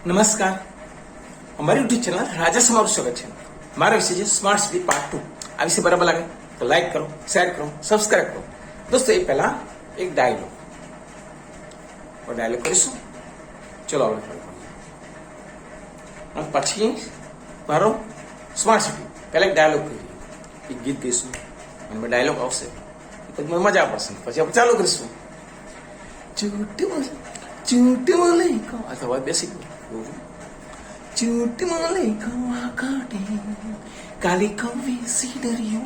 નમસ્કાર, અમારી YouTube channel રાજા સમારું સ્વાગત છે. મારા વિશે છે સ્માર્ટ સિટી પાર્ટ 2. આ વિશે બરાબર લાગે તો લાઈક કરો, શેર કરો, સબસ્ક્રાઈબ કરો. દોસ્તો, એ પહેલા એક ડાયલોગ કરીશું. ચલો આપણે પછી મારો સ્માર્ટ સિટી પહેલા એક ડાયલોગ કરીએ, એક ગીત ગઈશું અને ડાયલોગ આવશે, પછી મને મજા પડશે. પછી આપણે ચાલુ કરીશું. ચૂંટી મળે અથવા બેસી ગયું. चूट माले कौआ काटे काली कौवे सी डरियो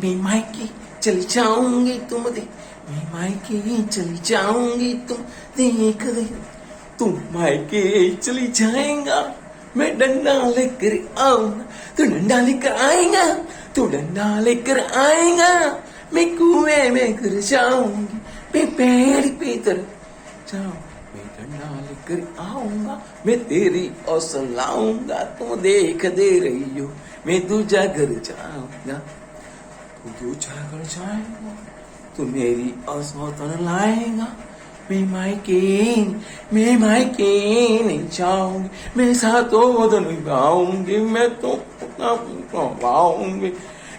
मैं मायके चली जाऊंगी तुम दे मैं मायके चली जाऊंगी तुम देख दे तुम मायके चली जाएगा मैं डंडा लेकर आऊंगा तू डंडा लेकर आएगा तू डंडा लेकर आएगा मैं कुएं में गिर जाऊंगी मैं पेड़ पे तर जाऊं मैं डंडा लेकर आऊंगा मैं तेरी औसर लाऊंगा तुम देख दे रही हो मैं दूजा घर जाऊंगा तू दूजा घर जाएगा तू मेरी औसर लाएगा मैं मायके नहीं जाऊंगी मैं सातों वदन गाऊंगी मैं तो गाऊंगी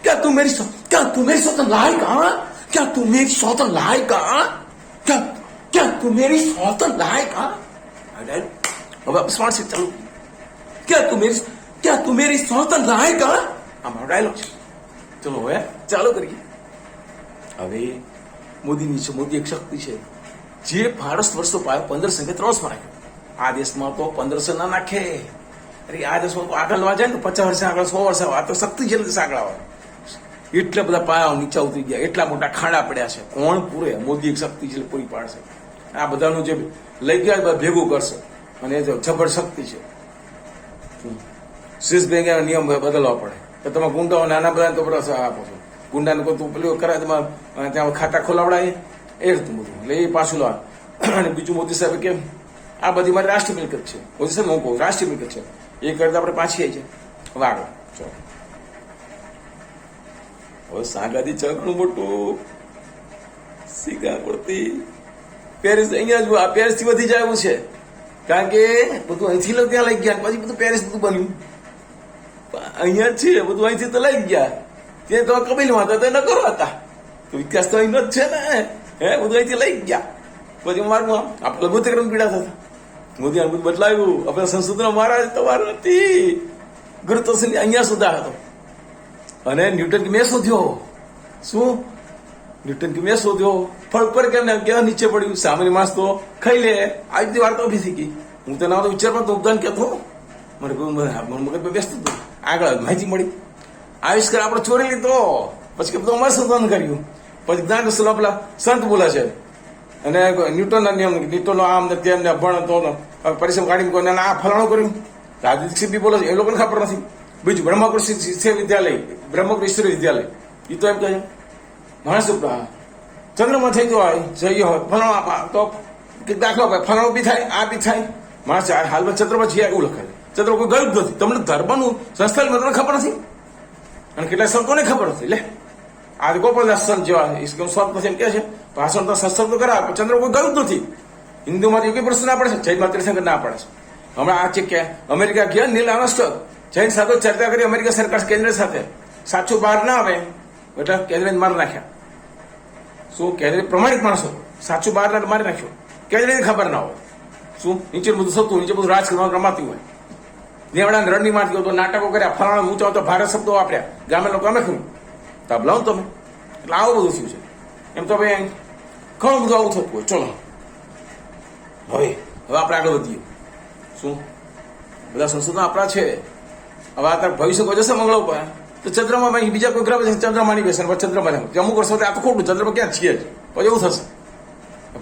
क्या तू मेरी सौतन लाएगा क्या तू मेरी सौतन लाएगा क्या तू मेरी सौतन लाएगा अब स्मार्ट सिटी चालू. क्या तू मेरी सौतन लाएगा हमारा डायलॉग છે. ચલો હવે ચાલુ કરીએ. હવે મોદી એક શક્તિ છે જે ભારત વર્ષો પાયો 1500 કે 300 નાખ્યો. આ દેશમાં તો 1500 ના નાખે. અરે આ દેશમાં તો આગળ જાય ને 50 વર્ષ આગળ 100 વર્ષ આ તો શક્તિ છે ને આગળ આવે. એટલા બધા પાયા નીચે ઉતરી ગયા, એટલા મોટા ખાડા પડ્યા છે. કોણ પૂરે? મોદી એક શક્તિ છે પૂરી પાડશે. આ બધાનું જે લઈ ગયા ભેગું કરશે અને એ જબર શક્તિ છે. સ્વિસ બેંક નિયમ બદલવા પડે તો તમે ગુંડાઓ નાના બધા તો બધા આપો છો. ગુંડાને કોઈ તું પેલું કરાય તમારે ત્યાં ખાતા ખોલાવડાય એ રીતનું બધું એટલે એ પાછું લાવે. અને બીજું મોદી સાહેબ કેમ આ બધી મારી રાષ્ટ્રીય મિલકત છે. મોદી સાહેબ હું કહું રાષ્ટ્રીય મિલકત છે એ કરતા આપણે પાછી આવી છે. હવે આગળ ચલો. હવે સાગાથી ચકડું મોટું શીખા પડતી પેરિસ અહીંયા જ આ પેરિસ થી વધી જાય એવું છે. કારણ કે બધું અહીંથી લો ત્યાં લઈ ગયા પછી બધું પેરિસ બધું બન્યું. અહીંયા જ છે બધું અહીંથી તો લઈ ગયા. ત્યાં તો કબીલમાં હતા તો ન કરો હતા તો વિકાસ તો અહીંનો જ છે ને. હે બધું અહીંથી લઈ ગયા પછી મારું આપણે લઘુત્તમ પીડા થતા. મોદી આ બધું બદલાયું. આપણે સંસદનો મહારાજ તમારો નથી ગુરુત્વાકર્ષણ અહીંયા સુધા હતો. અને ન્યૂટન કે મેં શોધ્યો શું ન્યૂટન કે મેં શોધ્યો ફળ પર કેમ કેવા નીચે પડ્યું. સામાન્ય માણસ તો ખાઈ લે. આજ બધી વાર્તા ઉભી થઈ ગઈ. હું તો ના તો વિચારમાં તો ઉદાહરણ કહેતો મને મગજ વ્યસ્ત હતું. આગળ માહિતી મળી આવિષ્કાર આપણે ચોરી લીધો પછી કે બધું અમારે સંશોધન કર્યું. પછી જ્ઞાન કૌશલ પેલા સંત બોલે છે અને ન્યૂટનના નિયમ ન્યૂટનનો આમ ને તેમ ને ભણ તો પરિશ્રમ કાઢી મૂકો આ ફલાણું કર્યું. રાજદીપ બી બોલે છે એ લોકોને ખબર નથી. બીજું બ્રહ્મકૃષિ વિદ્યાલય બ્રહ્મકૃષિ વિદ્યાલય એ તો એમ કહે માણસ ચંદ્રમાં થઈ જઈએ હોય ફલાણું તો દાખલો ફલાણું બી થાય આ બી થાય. માણસ હાલમાં ચંદ્રમાં છીએ એવું લખાય. ચંદ્ર કોઈ ગયું જ નથી. તમને ધર્મનું સંસ્થાન તમને ખબર નથી અને કેટલાક સંતોને ખબર નથી. લે આ ગોપાલદાસ સંત જેવા સ્વત નથી એમ કે છે ભાષણ તો સંસ્થાન તો કરાવે ચંદ્ર કોઈ ગયું જ નથી. હિન્દુમાં યોગી પ્રશ્ન ના પડે છે, જૈનમાં તીર્થંકર ના પડે છે. હમણાં આ છે કે અમેરિકા ગયા નીલ આર્મસ્ટ્રોંગ જૈન સાથે ચર્ચા કરી અમેરિકા સરકાર કેન્દ્ર સાથે સાચું બહાર ના આવે એટલે કેન્દ્ર મારી નાખ્યા. શું કેન્દ્ર પ્રમાણિક માણસો સાચું બહાર મારી નાખ્યો. કેન્દ્રની ખબર ના હોય શું નીચે બધું થતું નીચે બધું રાજકારણ રમાતું હોય. નેવડા રણની મારતી તો નાટકો કર્યા ફલાણા ઊંચા તો ભારત શબ્દો વાપર્યા. ગામે લોકો અમે ખરું તબ લાવ તમે એટલે આવું બધું થયું છે. એમ તો ભાઈ ઘણું બધું આવું થતું હોય. ચલો હવે આપણે આગળ વધીએ. શું બધા સંશોધન આપણા છે. હવે આ ભવિષ્ય કોઈ જશે મંગળ ઉપર તો ચંદ્રમાં બીજા કોઈ ગ્રહ ચંદ્રમાની બેસે ચંદ્રમાં અમુક વર્ષો આ તો ખોટું ચંદ્રમાં ક્યાં છીએ જ પછી એવું થશે.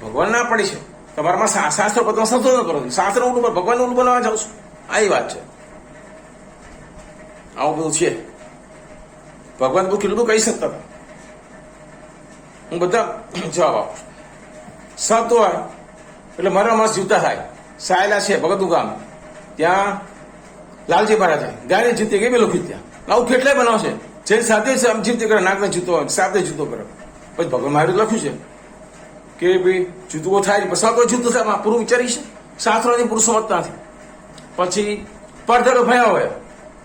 ભગવાન ના પડી છે તમારામાં શાસ્ત્ર પદમાં સંશોધન કરો. શાસ્ત્ર ઉલું ભગવાન ઉલું બનાવવા જાઉં છું. આ વાત છે. આવું બધું છે. ભગવાન બધું કેટલું કહી શકતા હતા. હું બધા જવાબ આપું છું. સંત હોય એટલે મારા માણસ જીવતા થાય. સાયલા છે ભગતનું ગામ ત્યાં લાલજી મહારાજ ગાયને જીતી ગઈ પેલો ત્યાં આવું કેટલાય બનાવશે. જે સાથે આમ જીવતી કરે નાગને જૂતો સાથે જૂતો કરે. પછી ભગવાન મહારાજ લખ્યું છે કે ભાઈ જૂતું થાય પછી તો જૂતું થાય પૂરું વિચારીશ. શાસ્ત્રોની પુરુષ સમજતા નથી. પછી પરધરો ભયા હોય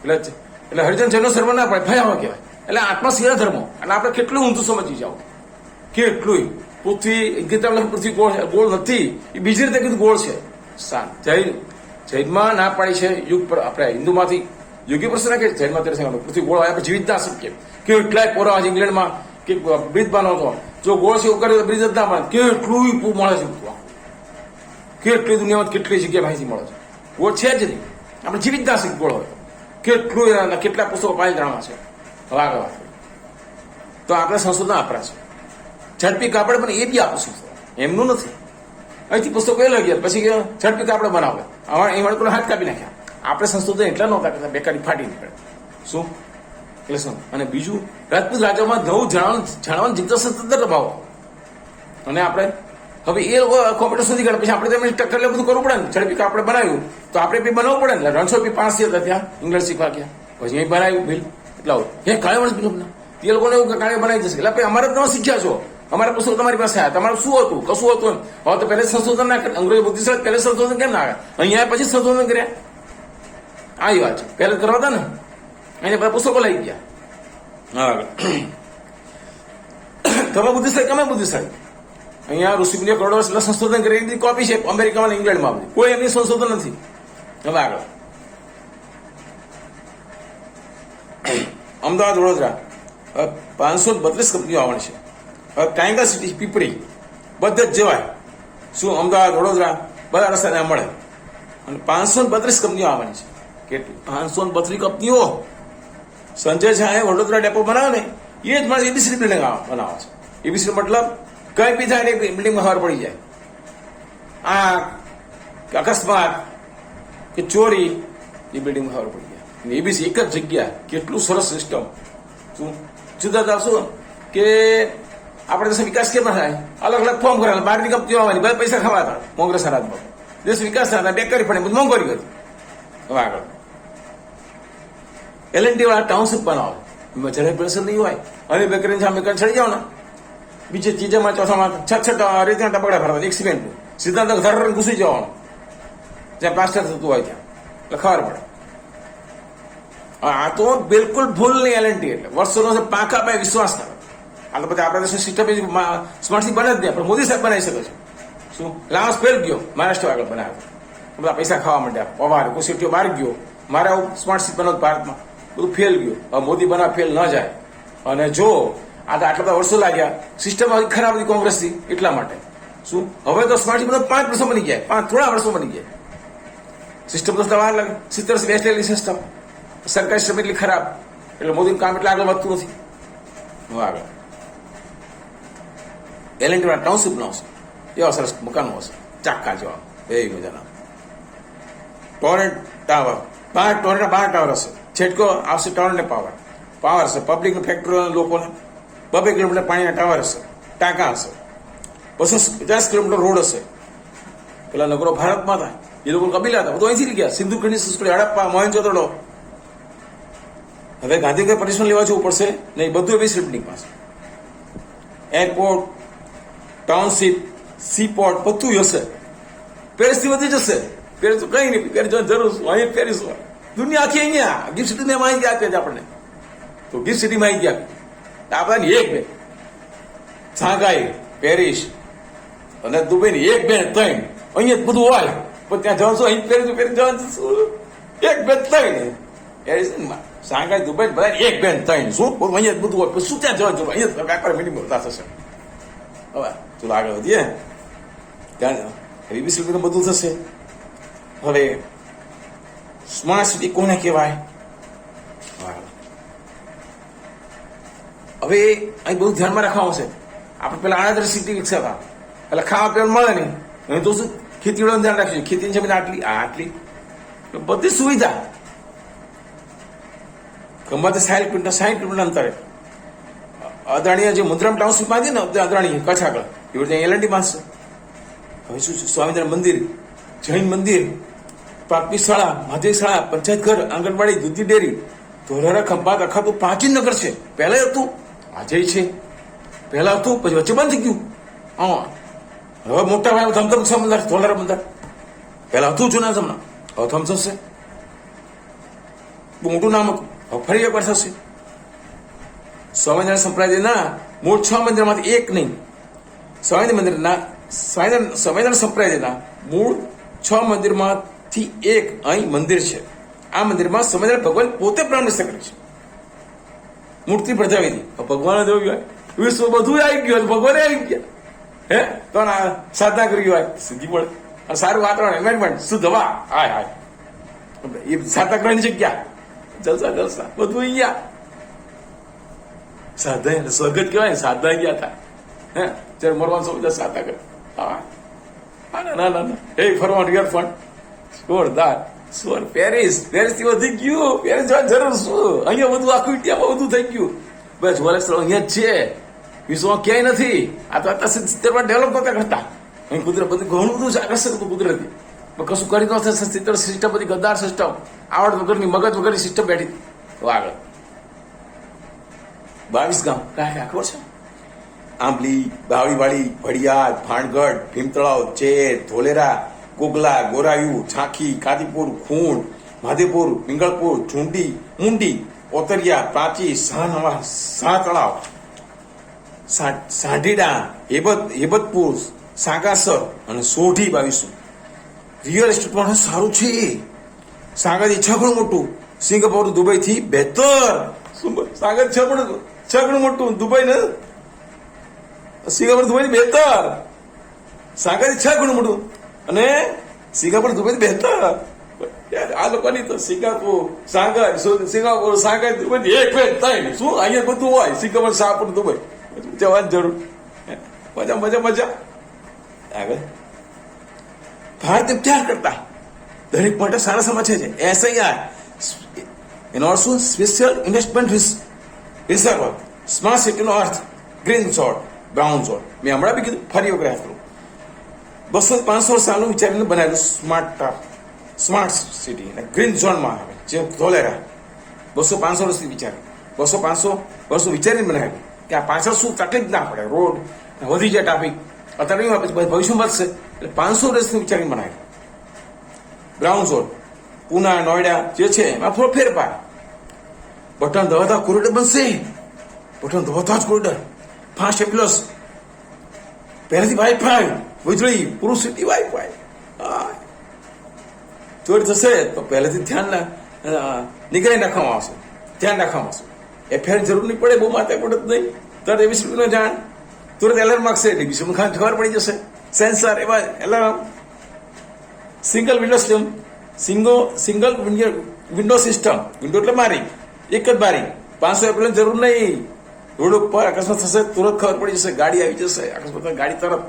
એટલે હરિજન જૈનો સર્વ ના પડે, ભયા હોય કહેવાય. એટલે આત્મા સિંહ ધર્મો. અને આપણે કેટલું ઊંધું સમજી જાવ, કેટલું પૃથ્વી ગીતા પૃથ્વી ગોળ નથી, એ બીજી રીતે કીધું ગોળ છે. જૈનમાં ના પાડી છે યુગ પર, આપણે હિન્દુમાંથી યોગી પ્રશ્ન કે જૈનમાં ત્યારે પૃથ્વી ગોળ હોય, આપણે જીવિત ના શકીએ. કેટલાય પોરા ઇંગ્લેન્ડમાં કે બ્રિજ બનો હતો, જો ગોળ છે એવું કરે તો બ્રિજ જ ના મળે. કેટલું મળે છે, કેટલી દુનિયામાં કેટલી જગ્યાએ માહિતી મળે છે. ગોળ છે જ નહીં, આપણે જીવિત ના શકીએ ગોળ હોય. કેટલું કેટલા પુસ્તકો પાણી છે. હવે આગળ વાત તો આપણે સંશોધન આપણા છે. ઝડપી કાપડ બને એ બી આપશું, એમનું નથી. અહીંથી પુસ્તકો એ લઈ ગયા, પછી ઝડપી કાપડ બનાવે, એ લોકો હાથ કાપી નાખ્યા. આપણે સંશોધન એટલા નહોતા કરતા, બેકારી ફાટી નીકળે. શું એટલે શું? અને બીજું, રાજપૂત રાજામાં નવું જાણવાનું જિજ્ઞાસા સતત ભાવ. અને આપણે હવે એ લોકો કોમ્પ્યુટર સુધી ગયા, પછી આપણે તેમને ટક્કર બધું કરવું પડે ને. ઝડપી કાપડ બનાવ્યું તો આપણે બી બનાવવું પડે ને. 300 હતા ત્યાં ઇંગ્લેન્ડ શીખવા ગયા, પછી અહીં બનાવ્યું બિલ એટલા એ કાળે વર્ષ બિલ એ લોકોને એવું કાળે બનાવી જશે. એટલે અમારે તમે શીખ્યા છો, અમારા પુસ્તકો તમારી પાસે આવ્યા, તમારું શું હતું કશું હતું હવે તો પહેલે સંશોધન ના કરે. અંગ્રેજી બુદ્ધિશાળી પહેલે સંશોધન કેમ ના આવ્યા? અહીંયા પછી સંશોધન કર્યા. આવી વાત છે, પહેલે કરવા હતા ને એને બધા પુસ્તકો લઈ ગયા. હા તમે બુદ્ધિશાળી, તમે બુદ્ધિશાળી. અહીંયા ઋષિમુનિઓ કરોડો વર્ષ સંશોધન કરી બધી કોપી છે અમેરિકામાં, ઇંગ્લેન્ડમાં બધી, કોઈ એમની સંશોધન નથી. હવે આગળ અમદાવાદ વડોદરા 532 કંપનીઓ આવવાની છે. હવે ટાઈગર સિટી પીપળી બધે જ જવાય. શું અમદાવાદ વડોદરા બધા રસ્તા મળે. અને 532 કંપનીઓ આવવાની છે. કેટલી? 532 કંપનીઓ. સંજય શાહે વડોદરા ડેપો બનાવ્યો ને એ જ મારે એબીસી બિલ્ડિંગ બનાવે છે. એબીસી મતલબ કઈ બી થાય ને બિલ્ડિંગમાં ખબર પડી જાય. આ અકસ્માત કે ચોરી એ બિલ્ડિંગમાં ખબર પડી જાય. એબીસી એક જ જગ્યા. કેટલું સરસ સિસ્ટમ. શું જુદા શું કે આપણે દેશ વિકાસ કેમ થાય? અલગ અલગ ફોર્મ કરેલા, બહારની કંપનીઓ આવવાની, બધા પૈસા ખવાતા કોંગ્રેસના રાજમાં. દેશ વિકાસ થતા, બેકારી પડે, બધું મોંઘવારી કરી. હવે આગળ L&T વાળા ટાઉનશીપ બનાવો, એમાં જરાય પ્રેશર નહીં હોય. અને બેકરી સામે ચડી જાઓ ને, બીજે ત્રીજામાં ચોથામાં 6 રેતીના ટપકડા ભરવા, એક સિમેન્ટનું સિદ્ધાંત ધર ઘૂસી જવાનું, જ્યાં પ્લાસ્ટર થતું હોય ત્યાં, એટલે ખબર પડે. આ તો બિલકુલ ભૂલ નહીં. L&T એટલે વર્ષોનો પાંખા પાસે વિશ્વાસ કરે. આ તો બધા આપણા દેશની સિસ્ટમ સ્માર્ટ સિટી બને જ નહીં, પણ મોદી સાહેબ બનાવી શકે છે. શું લાંસ ફેલ ગયો, મહારાષ્ટ્ર આગળ બનાવ્યો, બધા પૈસા ખાવા માંડ્યા, પવાર કોઈ સિટીઓ બહાર ગયો, મારે આવું સ્માર્ટ સિટી બનાવ ભારતમાં, બધું ફેલ ગયું. હવે મોદી બનાવ ફેલ ન જાય. અને જો આ તો આટલા બધા વર્ષો લાગ્યા, સિસ્ટમ ખરાબ હતી કોંગ્રેસથી, એટલા માટે. શું હવે તો સ્માર્ટ સિટી 5 વર્ષો બની ગયા, થોડા વર્ષો બની ગયા. સિસ્ટમ તો વાર લાગે, 70 વર્ષ બેસેલી સિસ્ટમ, સરકારી સિસ્ટમ એટલી ખરાબ, એટલે મોદીનું કામ એટલે આગળ વધતું નથી. હવે આગળ L&T વાળા ટાઉનશીપ બનાવશે, એવા સરસ મકાનો હશે, ચાકા જેવા, એ મજાના. ટોરેન્ટ ટાવર, 5 ટોરેન્ટ 12 ટાવર હશે. છેટકો આવશે ટોરેન્ટ પાવર હશે, પબ્લિક ફેક્ટરી લોકોને 2 કિલોમીટર પાણીના ટાવર હશે, ટાંકા હશે, 250 કિલોમીટર રોડ હશે. પેલા નગરો ભારતમાં હતા, એ લોકો કબીલા હતા, બધું અહીંથી ગયા. સિંધુ ખીણની સંસ્કૃતિ, હડપ્પા, મોહેંજો-દડો. હવે ગાંધીનગર પરમિશન લેવા જવું પડશે નહીં, બધું એવી બિલ્ડિંગ પાસે. એરપોર્ટ, ટાઉનશીપ, સીપોર્ટ બધું હશે. પેરિસથી વધી જશે. પેરિસ તો કઈ નહીં, પેરિસ જવાની જરૂર શું? અહીં પેરિસ હોય, દુનિયા આખી અહીંયા. ગિફ્ટ સિટીને માહિતી આપે છે આપણને, તો ગિફ્ટ સિટી માહિતી આપી આપણાની 1 2 શાંઘાઈ, પેરિસ અને દુબઈની 1 2 3 અહીંયા જ બધું હોય. પણ ત્યાં જવાનું શું? અહીં પેરિસ જવાનું શું? 1 2 3 પેરિસ, શાંઘાઈ, દુબઈ બધા 1 2 3 શું અહીંયા જ બધું હોય. શું ત્યાં જવાનું જરૂર? અહીંયા વેપાર મિનિમમ થશે. હવે ચલો આગળ વધીએ. ત્યાં એબીસી બધું થશે. હવે સ્માર્ટ સિટી કોને કહેવાય? હવે અહીં બહુ ધ્યાનમાં રાખવાનું છે. આપણે પેલા આણંદ સિટી વિકસાવતા, એટલે ખાવા પીવાનું મળે નહીં. અહીં તો શું ખેતીવાડીનું ધ્યાન રાખીશું. ખેતીની જમીન આટલી બધી સુવિધા ગમે 60 કિલોમીટર અંતરે. અદાણીએ જે મુદ્રામ ટાઉનશીપ માંગી ને અદાણી કચ્છ આગળ, એવી રીતે L&T બાંધશે. હવે શું સ્વામિનારાયણ મંદિર, જૈન મંદિર, પ્રાથમિક શાળા, માધ્યમિક શાળા, પંચાયત ઘર, આંગણવાડી, દૂધની ડેરી, ધોરારા, ખંભાત આખા પ્રાચીન નગર છે. પહેલા હતું, આજે છે. પહેલા હતું, પછી વચ્ચે બંધ થઈ ગયું. હા હવે મોટા ભાઈ ધમધમ છે મંદિર, ધોલારા મંદિર. પહેલા હતું જૂના જમના, હવે સમજશે. બહુ મોટું નામ હતું. હવે ફરી એકવાર થશે. સ્વામિનારાયણ સંપ્રદાયના મૂળ 6 મંદિરમાંથી એક નહીં, સ્વામિનારાયણ સંપ્રદાયના મૂળ 6 મંદિરમાંથી એક અહીં મંદિર છે. આ મંદિરમાં સ્વામિનારાયણ ભગવાન પોતે પ્રાણ નિષ્ઠા કરે છે. મૂર્તિ પ્રજાવી હતી. ભગવાન જોયું હોય વિશ્વ બધું આવી ગયું, ભગવાને આવી ગયા. હે તો સાધના કરી હોય સિદ્ધિ મળે, સારું વાતાવરણ, એન્વાયરમેન્ટ, શુદ્ધ હવા, હાય હાય એ સાધના કરવાની જગ્યા, જલસા જલસા બધું અહીંયા. સાધના સ્વર્ગત કહેવાય ને, સાધના ગયા હતા. હે જયારે મરવાનું સમજા સાધના કરે. હા ના ના ના એ ફરવાનું રિવરફ્રન્ટ જોરદાર. સ્વર પેરિસ થી વધી ગયું. પેરિસ જવાની જરૂર શું? અહીંયા બધું આખું ઇન્ડિયામાં બધું થઈ ગયું. બસ જોવા સ્થળો અહીંયા જ છે, વિશ્વમાં ક્યાંય નથી. આ તો અત્યારે 70 ડેવલપ નતા કરતા. અહીં કુદરત બધું ઘણું બધું છે, આકર્ષક હતું કુદરતી. કશું કરી ન થશે. 70 સિસ્ટમ બધી ગદ્દાર સિસ્ટમ, આવડ વગરની, મગજ વગરની સિસ્ટમ બેઠી. તો આગળ 22 ગામ કયા ખબર છે? આંબલી, બાવળીવાડી, ભડિયાદ, ભાણગઢ, ભીમતળાવ, ચેર, ધોલેરા, કોગલા, ગોરાયુ, છાંખી, કાદીપુર, ખૂંડ, મહાદેવપુર, પિંગળપુર, ઝુંડી, ઊંડી, ઓતરિયા, પ્રાચી, શાહનવા, શાહતળાવ, સાઢીડા, હેબતપુર, સાગાસર અને સોઢી 22. રિયલ એસ્ટેટ પણ સારું છે. સાગરથી 6 ગણું મોટું, સિંગાપોર દુબઈ થી બહેતર. સાગર 6 ગણું મોટું, દુબઈ ને સિંગાપોર દુબઈ બહેતર. સાગરથી 6 ગણું મોટું અને સિંગાપોર દુબઈ બહેતર. આ લોકોની તો સિંગાપોર સાગર દુબઈ એક બે ત્રણ શું અહીંયા બધું હોય. સિંગાપોર શાહપુર દુબઈ જવાની જરૂર. મજા મજા મજા. આગળ ભારત ક્યાં કરતા દરેક માટે સારા સમાચાર છે. SIR એનો અર્થ શું? Special investment reserve. સ્માર્ટ સિટીનો અર્થ ગ્રીન ઝોન, બ્રાઉન ઝોન. મેં હમણાં બી કીધું, ફરી વખત કરું. 200-500 સાલનું વિચારીને બનાવેલું સ્માર્ટ સિટી અને ગ્રીન ઝોનમાં આવે જે ધોલેરા. 200-500 વર્ષથી વિચારી, 200-500 વર્ષો વિચારીને બનાવેલું કે આ પાછળ શું તકલીફ ના પડે. રોડ વધી જાય, ટ્રાફિક અત્યારે નહીં આપે, ભવિષ્યમાં વધશે. એટલે 500 વર્ષથી વિચારીને બનાવેલું. બ્રાઉન ઝોન પુના, નોઈડા જે છે એમાં થોડો ફેરફાર. બટન દબાવતા કોરિડોર બનશે. બટન દબાવતા જ કોરિડોર. ફાસ્ટ એમ્બ્યુલન્સ, પહેલેથી વાઈફાઈ, વીજળી, પૂરું સિટી વાઈફાઈ. ચોરી થશે તો પહેલેથી ધ્યાન નિગરાની રાખવામાં આવશે, ધ્યાન રાખવામાં આવશે. એફઆઈઆર જરૂર નહીં પડે, બહુ માથે પડે જ નહીં. તરત એબીસીડી નો જાણ, તુરંત એલાર્મ માગશે, એબીસીડી ખાન ખબર પડી જશે. સેન્સર એવા alarm. Single window system, single window system. Window એટલે બારી, એક જ બારી. 500 એપ્રિલ જરૂર નહીં. રોડ ઉપર અકસ્માત થશે તુરંત ખબર પડી જશે, ગાડી આવી જશે. અકસ્માત ગાડી તરફ.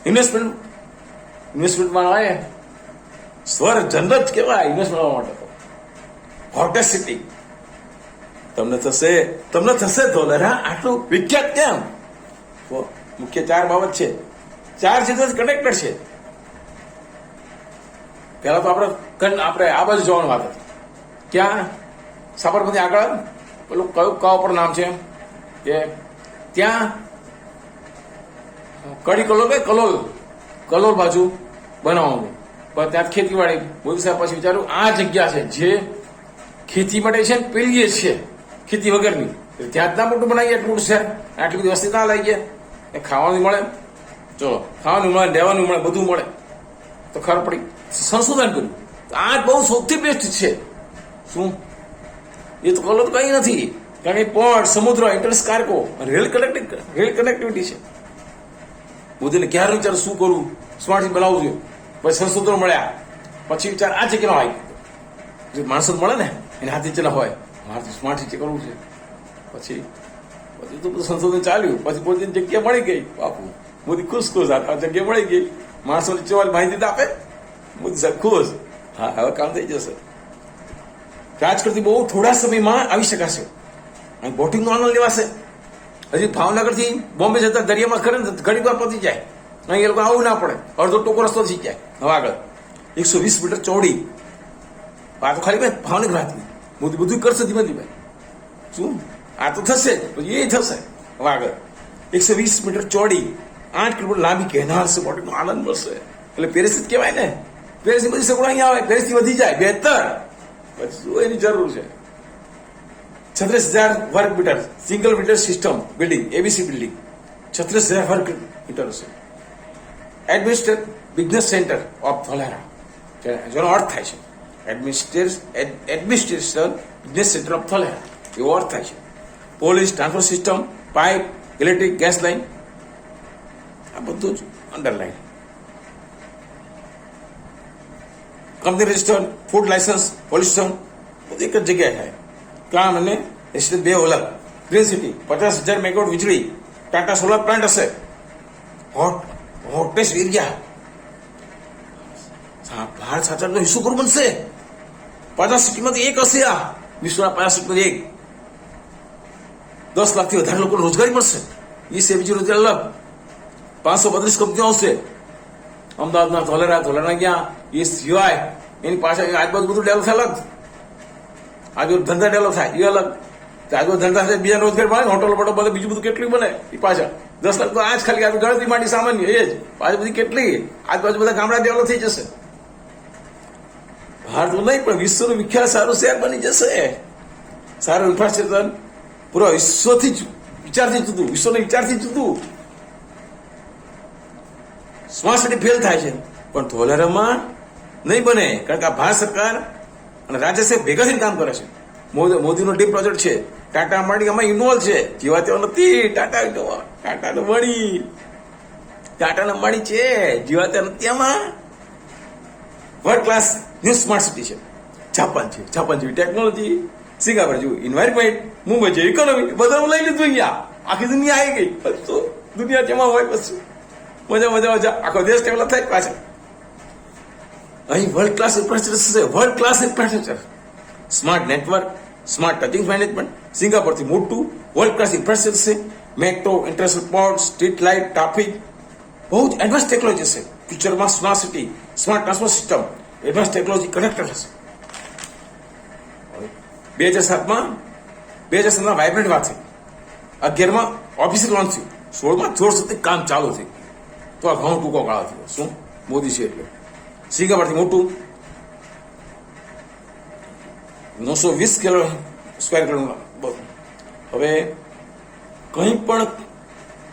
ઇન્વેસ્ટમેન્ટમાં આવે સ્વર જનરત કહેવાય ઇન્વેસ્ટમેન્ટ માટે. તો હોટેલ સિટી તમને થશે ધોલેરા આટલું વિખ્યાત કેમ? મુખ્ય 4 બાબત છે. 4 છે કનેક્ટેડ છે. પહેલા તો આપણે આ બાજુ જવાનું વાત હતી. ક્યાં? સાબરમતી આગળ પેલું કયું પર નામ છે કે ત્યાં કડી કલોલ બાજુ બનાવવાનું. પણ ત્યાં ખેતીવાડી બધું સાહેબ પછી વિચાર્યું આ જગ્યા છે જે ખેતી માટે છે ને પેલી છે ખેતી વગરની. ત્યાં જ ના મોટું બનાવીએ, એટલું મોટું શહેર, આટલી બધી વસ્તી ના લઈ ગયા. એ ખાવાનું મળે, ચલો ખાવાનું મળે, રહેવાનું મળે, બધું મળે. તો ખબર પડી, સંશોધન કર્યું. આ બહુ સૌથી બેસ્ટ છે. શું? એ તો કલોલ કઈ નથી, કારણ કે પોર્ટ, સમુદ્ર, ઇન્ટરસ કાર્ગો, રેલ કનેક્ટિવિટી છે. મોદીને ક્યારે વિચાર શું કરવું, સ્માર્ટ સિટી બનાવવું જોઈએ. પછી સંશોધનો મળ્યા, પછી વિચાર આ જગ્યાનો આવી જે માણસો મળે ને એને હાથ નીચેના હોય, મારે સ્માર્ટ સિટી કરવું છે. પછી તો બધું સંશોધન ચાલ્યું. પછી મોદીની જગ્યા મળી ગઈ. બાપુ મોદી ખુશ આ જગ્યા મળી ગઈ. માણસોને ચેવાની માહિતી આપે, મોદી સાહેબ ખુશ. હા, હવે કામ થઈ જશે. રાજકોટથી બહુ થોડા સમયમાં આવી શકાશે. અહીં બોટિંગનો આનંદ લેવાશે. હજી ભાવનગરથી બોમ્બે જતા દરિયામાં ખરે ને ઘણી વાર પહોંચી જાય. અહીં એ લોકો આવું ના પડે, અડધો ટોકો રસ્તો થઈ જાય. હવે આગળ 120 મીટર ચોડી. આ તો ખાલી ભાઈ ભાવનગર રાતની મોદી બધું કરશે ધીમે ધીમે. શું? આ તો થશે, પછી એ થશે. હવે આગળ 120 મીટર ચોડી, 8 કિલોમીટર લાંબી કેનાલ છે. બોટિંગનો આનંદ મળશે. એટલે પેરિસ જ કહેવાય ને. પેરિસની બધી સગવડો અહીંયા આવે, પેરિસથી વધી જાય, બહેતર. પછી શું એની જરૂર છે? 36,000 વર્ગ metre single metre system building, ABC building 36,000 વર્ગ મીટર છે. Administrate business centre of Dholera, જેનો અર્થ થાય છે administration business centre of Dholera, એવો અર્થ થાય છે. Police, transport system, pipe, electric, gas line, આ બધું જ underline. Company register, food licence, pollution બધું એક જ જગ્યાએ થાય. કામ અને બે અલગ. ગ્રીન સિટી 50,000 મેગાવોટ વીજળી, ટાટા સોલાર પ્લાન્ટ હશે. હોટેસ્ટ એરિયા, ભારત સાચા હિસ્સો કરું બનશે. 50 સિટીમાંથી એક હશે. આ વિશ્વના 50 સિટીમાંથી એક. 10 લાખથી વધારે લોકોને રોજગારી મળશે. એ બીજી રોજગારી અલગ. 532 કંપનીઓ આવશે અમદાવાદમાં. ધોલેરા ક્યાં? એ સિવાય એની પાછળ આજુબાજુ બધું ડેવલપ થાય અલગ. આજુબાજુ ધંધા ડેવલપ થાય એ અલગ. આજુબાજુ ધંધા થાય બીજા રોજગાર મળે, હોટલો બોટો બધે બીજું બધું કેટલું બને એ પાછળ. 10 લાખ તો આજ ખાલી ગણતરી માટે સામાન્ય એ જ. પાછળ બધી કેટલી આજુબાજુ બધા ગામડા ડેવલપ થઈ જશે. ભારતનું નહીં પણ વિશ્વનું વિખ્યાત સારું શહેર બની જશે. સારું ઇન્ફ્રાસ્ટ્રક્ચર, પૂરો વિશ્વથી વિચારથી જુદું, વિશ્વના વિચારથી જુદું. સ્માર્ટ સિટી ફેલ થાય છે પણ ધોલેરામાં નહીં બને, કારણ કે આ ભારત સરકાર અને રાજ્ય સાહેબ ભેગા થઈને કામ કરે છે. મોદીનો ડીપ પ્રોજેક્ટ છે. ટાટા અંબાણી આમાં ઇન્વોલ્વ છે. જેવા તેવા નથી. ટાટા અંબાણી છે, જેવા ત્યાં નથી. આમાં world class new smart city છે. જાપાન જેવી ટેકનોલોજી, સિંગાપોર જેવું એન્વાયરમેન્ટ, મુંબઈ જેવી ઇકોનોમી, બધા લઈ લીધું અહીંયા. આખી દુનિયા આવી ગઈ. તો દુનિયા જેમાં હોય પછી મજા આખો દેશ ડેવલપ થાય પાછળ. અહીં વર્લ્ડ ક્લાસ ઇન્ફ્રાસ્ટ્રક્ચર છે. World class infrastructure, smart network, smart touching management. સિંગાપોરથી મોટું વર્લ્ડ ક્લાસ ઇન્ફ્રાસ્ટ્રક્ચર છે. Metro, international port, street light, traffic, બહુ જ એડવાન્સ ટેકનોલોજી છે. ફ્યુચરમાં smart city, smart transport system, advance technology connected હશે. 2007માં વાઇબ્રન્ટ વાત થઈ. 11માં ઓફિસિયલ લોન્ચ થયું. 16માં જોર સુધી કામ ચાલુ થયું. તો આ ઘણો ટૂંકો ગાળો થયો. શું મોદી છે એટલે. સિંગાપોરથી મોટું 920 સ્ક્વેર કિલોમીટર. હવે કંઈ પણ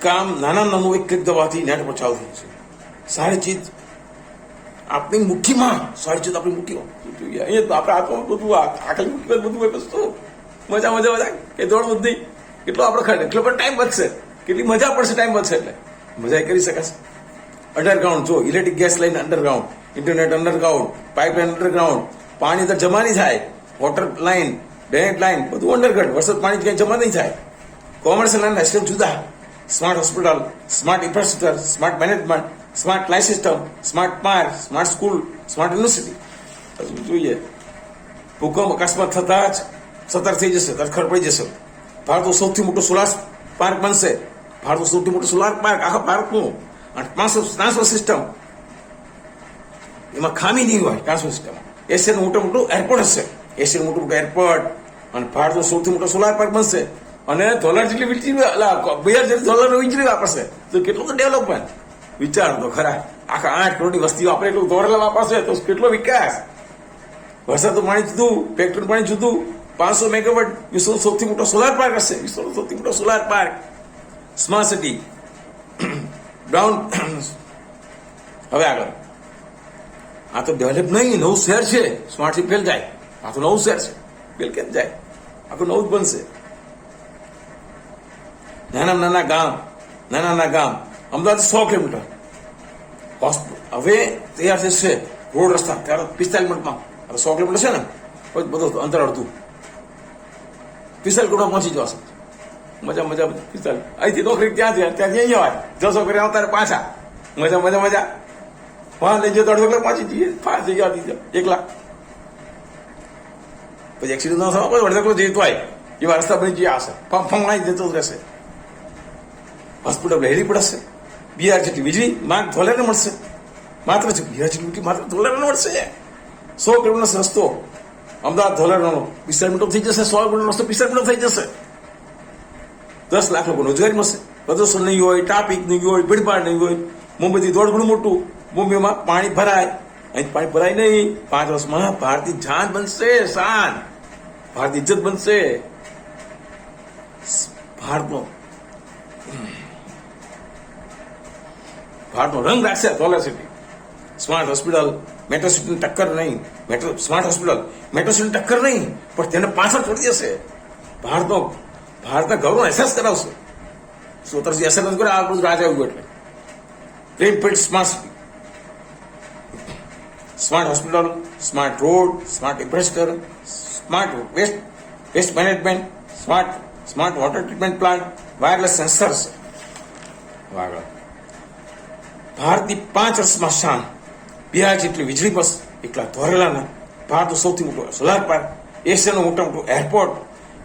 કામ નાનું એક ક્લિક દબાવવાથી નેટ પર ચાલુ થઈ છે. સારી ચીજ આપણી મુઠ્ઠીમાં, સારી ચીજ આપણી મુઠ્ઠીમાં. અહીંયા તો આપણે હાથમાં બધું આખલી મુઠ્ઠીમાં બધું હોય. બસ તો મજા કે દોડવું જ નહીં. કેટલો આપણે ખર્ચ, એટલો પણ ટાઈમ બચશે. કેટલી મજા પડશે, ટાઈમ બચશે એટલે મજા કરી શકાશે. અંડરગ્રાઉન્ડ જો, electric gas line underground, internet underground, pipeline underground, પાણી તો જમા નહીં થાય. વોટર લાઈન, ડ્રેનેજ લાઈન બધું અંડરગ્રાઉન્ડ. વરસાદ પાણી ક્યાંય જમા નહીં થાય. કોમર્શિયલ અને રેસિડેન્શિયલ જુદા. Smart hospital, smart infrastructure, smart management, smart life system, smart park, smart school, smart university. હજુ જોઈએ ભૂકંપ અકસ્માત થતા જ સતર્ક થઈ જશે, ખબર પડી જશે. ભારતનું સૌથી મોટું સોલાર પાર્ક બનશે. ભારતનું સૌથી મોટું સોલાર પાર્ક આખા ભારતનું. અને ટ્રાન્સપોર્ટ સિસ્ટમ, એમાં ખામી નહીં હોય. ટ્રાન્સપોર્ટ સિસ્ટમ એશિયાનું મોટું એરપોર્ટ હશે. એશિયાનું મોટું એરપોર્ટ અને ભારતનું સૌથી મોટો સોલાર પાર્ક બનશે. અને ડોલર જેટલી વીજળી, $2,000 જેટલી ડોલરની વીજળી વાપરશે. તો કેટલું તો ડેવલપમેન્ટ વિચારો તો ખરા. આખા 8 કરોડની વસ્તી વાપરે એટલું ધોરેલા વાપરશે તો કેટલો વિકાસ. વરસાદનું પાણી જુદું, ફેક્ટરીનું પાણી જુદું. 500 મેગાવોટ વિશ્વનો સૌથી મોટો સોલાર પાર્ક હશે. વિશ્વનો સૌથી મોટો solar park. Smart city, brown. હવે આગળ આ તો ડેવલપ નહીં, નવું શહેર છે. સ્માર્ટ સિટી ફેલ જાય. આ તો નવું શહેર છે, ફેલ કેમ જાય? આખું નવું જ બનશે. નાના ગામ અમદાવાદ 100 કિલોમીટર હવે તૈયાર થશે. રોડ રસ્તા ત્યારે 45 મિનિટમાં. હવે 100 કિલોમીટર છે ને, બધું અંતર અડધું 45 કિલોમીટર પહોંચી જશે. મજા 45. અહીંથી નોકરી ત્યાંથી અહીં આવે. 200 કરી આવતા પાછા. મજા વાહન લઈ જતો અડધો કલાક પહોંચી જઈએ. ફાસ્ટ જગ્યા દીધો 1 લાખ. પછી એક્સિડન્ટ ન થવા પછી અડધો કલાક જતો હોય એવા રસ્તા બની જઈએ. આવશે ફંગણાઈ જતો જ રહેશે. હોસ્પિટલ હેરી પડશે. 2,000 જેટલી વીજળી ધોલેરાને મળશે. માત્ર ધોલેરાને મળશે. 100 કિલોમીટર રસ્તો અમદાવાદ ધોલેરાનો 45 મિનિટ થઈ જશે. 100 કિલોમીટર રસ્તો 45 મિનિટ થઈ જશે. 10 લાખ લોકો રોજગારી મળશે. પ્રદૂષણ નહીં હોય, ટ્રાફિક નહીં હોય, ભીડભાડ નહીં હોય. મુંબઈથી 1.5 ગણું મોટું બોમ્બેમાં પાણી ભરાય, અહીં પાણી ભરાય નહીં. 5 વર્ષમાં ભારતની જાન બનશે, શાન, ભારતની ઇજ્જત બનશે. ભારતનો રંગ રાખશે solar city. Smart hospital, metro સિટીની ટક્કર નહીં. સ્માર્ટ હોસ્પિટલ મેટ્રો સિટીની ટક્કર નહીં, પણ તેને પાછળ છોડી દેશે. ભારતના ગૌરવનો અહેસાસ કરાવશે. સોતરજી અસર નથી કરે, આ બધું રાજા એવું એટલે green field smart city, smart hospital, smart road, smart infrastructure, smart waste management, smart water treatment plant, wireless sensors. ભારતની 5 વર્ષમાં શાન. બિહાર જેટલી વીજળી બસ, એકલા ધોરેલાના. ભારતનું સૌથી મોટું સોલાર પાર્ક, એશિયાનું મોટું એરપોર્ટ,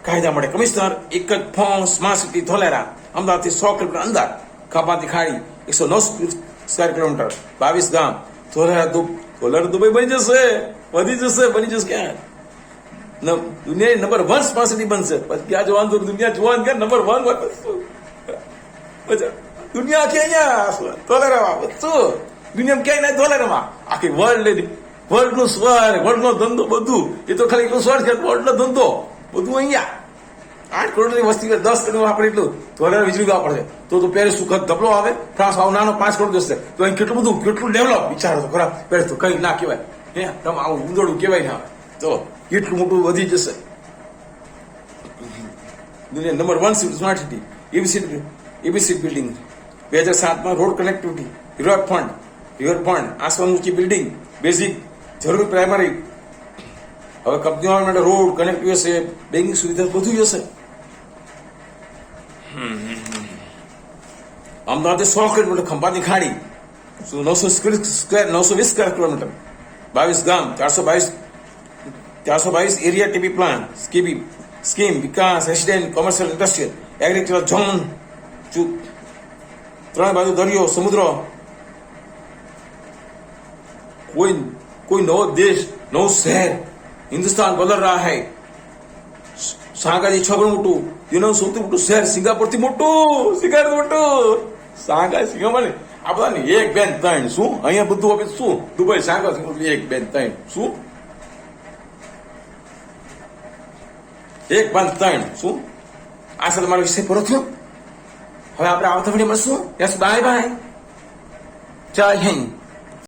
કાયદા માટે કમિશનર, એક જ ફોર્મ, સ્માર્ટ સિટી ધોલેરા. અમદાવાદથી 100 કિલોમીટર અંદર, ખંભાતની ખાડી 109 સ્ક્વેર કિલોમીટર, 22 ગામ. ધોલેરા દુબઈ બની જશે, બની જશે. ક્યાં દુનિયાની નંબર 1 સ્માર્ટ સિટી બનશે. પછી ક્યાં જોવાનું, દુનિયા જોવાનું ક્યાં નંબર 1 દુનિયા કે અહીંયા ધોલેરામાં બધું, દુનિયામાં ક્યાંય નહીં ધોલેરામાં. આખી વર્લ્ડનું સ્વર્ગ, વર્લ્ડનો ધંધો બધું. એ તો ખાલી એટલું સ્વર્ગ છે, વર્લ્ડનો ધંધો બધું અહીંયા. 8 કરોડની વસ્તી, 10 કરોડ આપણે એટલું ધોલેરા વીજળી વાપરશે. તો પેરિસ સુખદ ધબલો આવે, ફ્રાન્સ આવો નાનો 5 કરોડ જશે. તો અહીં કેટલું ડેવલપ વિચારો તો ખરા. પેરિસ તો કઈ ના કહેવાય, હે તમે આવું ઉંદોડું કહેવાય ના આવે. તો એટલું મોટું વધી જશે. દુનિયા number 1 smart city. ABC building 2007માં રોડ કનેક્ટિવિટી, રિવરફ્રન્ટ, આસમાન ઊંચી બિલ્ડિંગ, બેઝિક જરૂરી પ્રાઇમરી. હવે કંપનીઓ માટે રોડ કનેક્ટિવ હશે, બેંકિંગ સુવિધા બધું હશે. અમદાવાદ 100 કિલોમીટર, ખંભાતની ખાડી 920 સ્ક્વેર કિલોમીટર, 22 ગામ, 422 એરિયા ટીપી પ્લાન, સ્કીમ વિકાસ, resident, commercial, industrial, agriculture zone. 3 બાજુ દરિયો, સમુદ્ર. कोई नव देश, नव शहर हिंदुस्तान बदल रहा है. શાંઘાઈ 6 ગણું મોટું, દુનિયાનું સૌથી મોટું શહેર સિંગાપોરથી મોટું. શાંઘાઈ સિંગાપોર આ બધાને 1, 2, 3 શું અહીંયા બધું આપે શું? દુબઈ, શાંઘાઈ 1, 2, 3 શું? 1, 2, 3 શું? આ સાથે મારો વિષય પૂરો થયો. હવે આપણે આવતા વિડીયો મળશું. યસ, બાય બાય, જય હિન્દ.